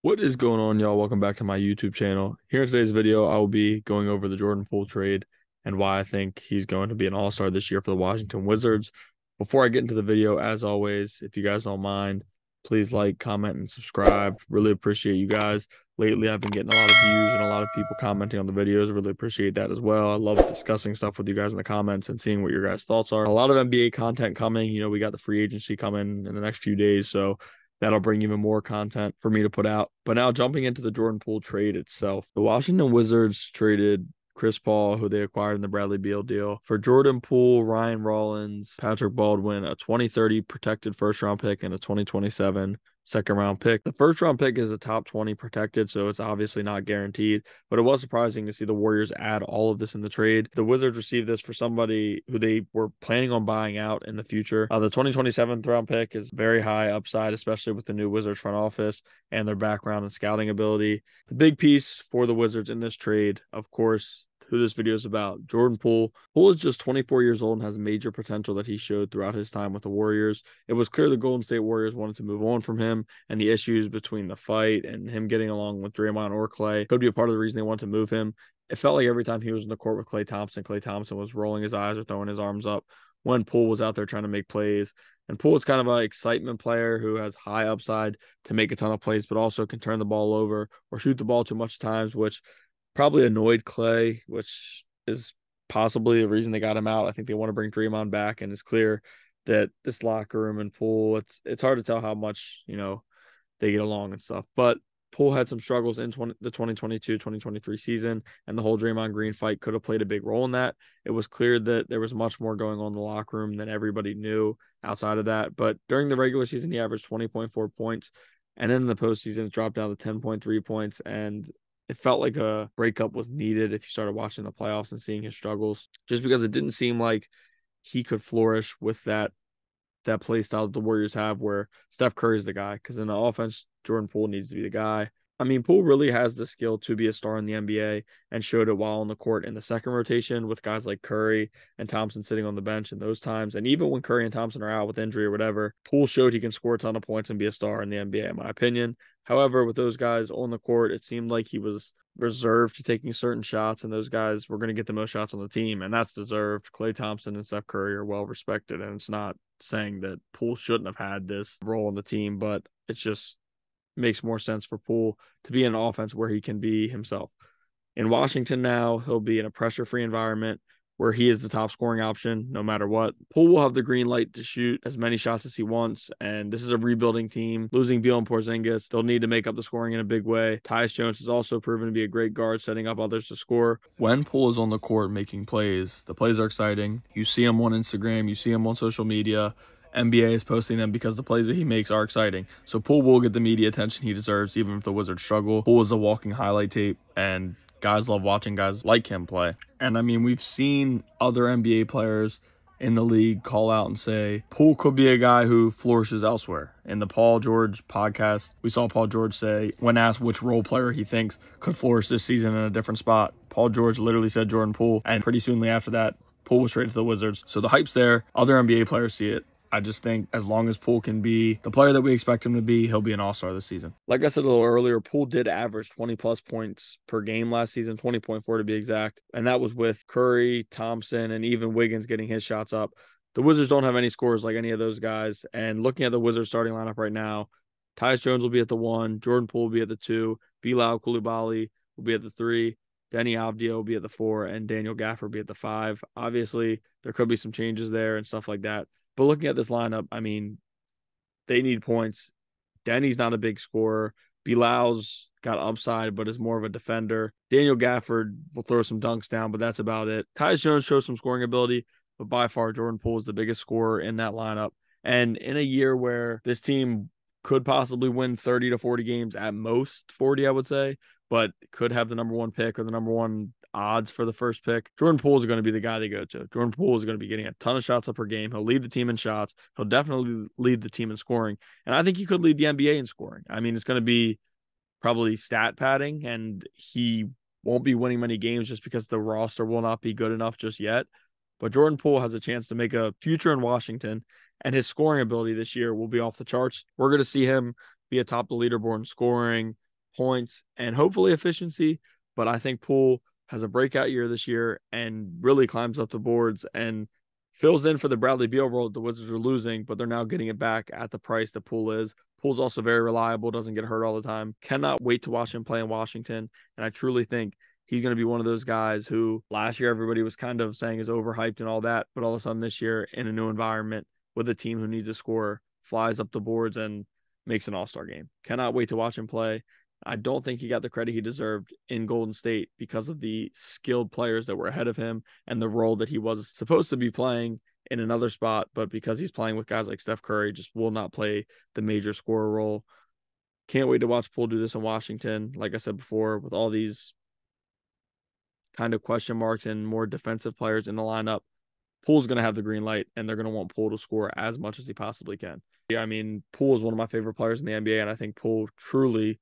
What is going on, y'all? Welcome back to my YouTube channel. Here in today's video, I will be going over the Jordan Poole trade and why I think he's going to be an all-star this year for the Washington Wizards. Before I get into the video, as always, if you guys don't mind, please like, comment, and subscribe. Really appreciate you guys. Lately, I've been getting a lot of views and a lot of people commenting on the videos. Really appreciate that as well. I love discussing stuff with you guys in the comments and seeing what your guys' thoughts are. A lot of NBA content coming. We got the free agency coming in the next few days, so that'll bring even more content for me to put out. But now jumping into the Jordan Poole trade itself, the Washington Wizards traded Chris Paul, who they acquired in the Bradley Beal deal, for Jordan Poole, Ryan Rollins, Patrick Baldwin, a 2030 protected first round pick, and a 2027 second round pick. The first round pick is a top 20 protected, so it's obviously not guaranteed, but it was surprising to see the Warriors add all of this in the trade. The Wizards received this for somebody who they were planning on buying out in the future. The 2027 round pick is very high upside, especially with the new Wizards front office and their background and scouting ability. The big piece for the Wizards in this trade, of course, who this video is about, Jordan Poole. Poole is just 24 years old and has major potential that he showed throughout his time with the Warriors. It was clear the Golden State Warriors wanted to move on from him, and the issues between the fight and him getting along with Draymond or Klay could be a part of the reason they wanted to move him. It felt like every time he was in the court with Klay Thompson was rolling his eyes or throwing his arms up when Poole was out there trying to make plays. And Poole is kind of an excitement player who has high upside to make a ton of plays, but also can turn the ball over or shoot the ball too much times, which probably annoyed Klay, which is possibly the reason they got him out. I think they want to bring Draymond back, and it's clear that this locker room and Poole, it's hard to tell how much, they get along and stuff. But Poole had some struggles in the 2022-2023 season, and the whole Draymond Green fight could have played a big role in that. It was clear that there was much more going on in the locker room than everybody knew outside of that. But during the regular season, he averaged 20.4 points, and then in the postseason, it dropped down to 10.3 points, and it felt like a breakup was needed if you started watching the playoffs and seeing his struggles, just because it didn't seem like he could flourish with that play style that the Warriors have, where Steph Curry is the guy. Because in the offense, Jordan Poole needs to be the guy. I mean, Poole really has the skill to be a star in the NBA and showed it while on the court in the second rotation with guys like Curry and Thompson sitting on the bench in those times. And even when Curry and Thompson are out with injury or whatever, Poole showed he can score a ton of points and be a star in the NBA, in my opinion. However, with those guys on the court, it seemed like he was reserved to taking certain shots, and those guys were going to get the most shots on the team, and that's deserved. Klay Thompson and Steph Curry are well respected, and it's not saying that Poole shouldn't have had this role on the team, but it just makes more sense for Poole to be in an offense where he can be himself. In Washington now, he'll be in a pressure-free environment where he is the top scoring option no matter what. Poole will have the green light to shoot as many shots as he wants, and this is a rebuilding team. Losing Beal and Porzingis, they'll need to make up the scoring in a big way. Tyus Jones has also proven to be a great guard, setting up others to score. When Poole is on the court making plays, the plays are exciting. You see him on Instagram, you see him on social media. NBA is posting them because the plays that he makes are exciting. So Poole will get the media attention he deserves, even if the Wizards struggle. Poole is a walking highlight tape, and guys love watching guys like him play. And I mean, we've seen other NBA players in the league call out and say, Poole could be a guy who flourishes elsewhere. In the Paul George podcast, we saw Paul George say, when asked which role player he thinks could flourish this season in a different spot, Paul George literally said Jordan Poole, and pretty soonly after that, Poole was traded to the Wizards. So the hype's there. Other NBA players see it. I just think as long as Poole can be the player that we expect him to be, he'll be an all-star this season. Like I said a little earlier, Poole did average 20-plus points per game last season, 20.4 to be exact. And that was with Curry, Thompson, and even Wiggins getting his shots up. The Wizards don't have any scorers like any of those guys. And looking at the Wizards starting lineup right now, Tyus Jones will be at the 1, Jordan Poole will be at the 2, Bilal Coulibaly will be at the 3, Denny Avdia will be at the 4, and Daniel Gafford will be at the 5. Obviously, there could be some changes there and stuff like that. But looking at this lineup, I mean, they need points. Denny's not a big scorer. Bilal's got upside, but is more of a defender. Daniel Gafford will throw some dunks down, but that's about it. Tyus Jones shows some scoring ability, but by far Jordan Poole is the biggest scorer in that lineup. And in a year where this team could possibly win 30 to 40 games, at most 40, I would say, but could have the number 1 pick or the number 1 odds for the first pick, Jordan Poole is going to be the guy they go to. Jordan Poole is going to be getting a ton of shots up per game. He'll lead the team in shots. He'll definitely lead the team in scoring. And I think he could lead the NBA in scoring. I mean, it's going to be probably stat padding, and he won't be winning many games just because the roster will not be good enough just yet. But Jordan Poole has a chance to make a future in Washington, and his scoring ability this year will be off the charts. We're going to see him be atop the leaderboard in scoring, points and hopefully efficiency. But I think Poole has a breakout year this year and really climbs up the boards and fills in for the Bradley Beal role the Wizards are losing, but they're now getting it back at the price that Poole is. Poole's also very reliable, doesn't get hurt all the time. Cannot wait to watch him play in Washington. And I truly think he's going to be one of those guys who last year everybody was kind of saying is overhyped and all that, but all of a sudden this year in a new environment with a team who needs a scorer, flies up the boards and makes an all-star game. Cannot wait to watch him play. I don't think he got the credit he deserved in Golden State because of the skilled players that were ahead of him and the role that he was supposed to be playing in another spot, but because he's playing with guys like Steph Curry, just will not play the major scorer role. Can't wait to watch Poole do this in Washington. Like I said before, with all these kind of question marks and more defensive players in the lineup, Poole's going to have the green light, and they're going to want Poole to score as much as he possibly can. Yeah, I mean, Poole is one of my favorite players in the NBA, and I think Poole truly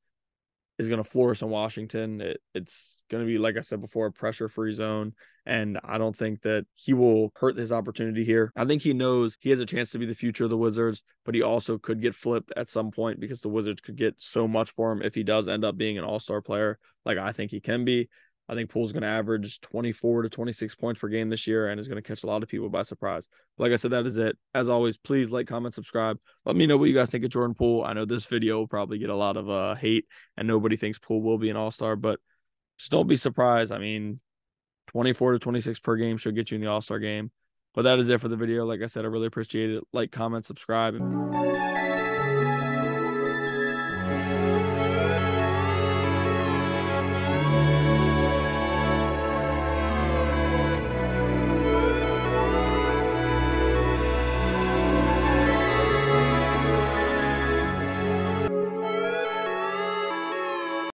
is going to flourish in Washington. It's going to be, like I said before, a pressure-free zone, and I don't think that he will hurt his opportunity here. I think he knows he has a chance to be the future of the Wizards, but he also could get flipped at some point because the Wizards could get so much for him if he does end up being an all-star player like I think he can be. I think Poole's going to average 24 to 26 points per game this year and is going to catch a lot of people by surprise. Like I said, that is it. As always, please like, comment, subscribe. Let me know what you guys think of Jordan Poole. I know this video will probably get a lot of hate and nobody thinks Poole will be an all-star, but just don't be surprised. I mean, 24 to 26 per game should get you in the all-star game. But that is it for the video. Like I said, I really appreciate it. Like, comment, subscribe.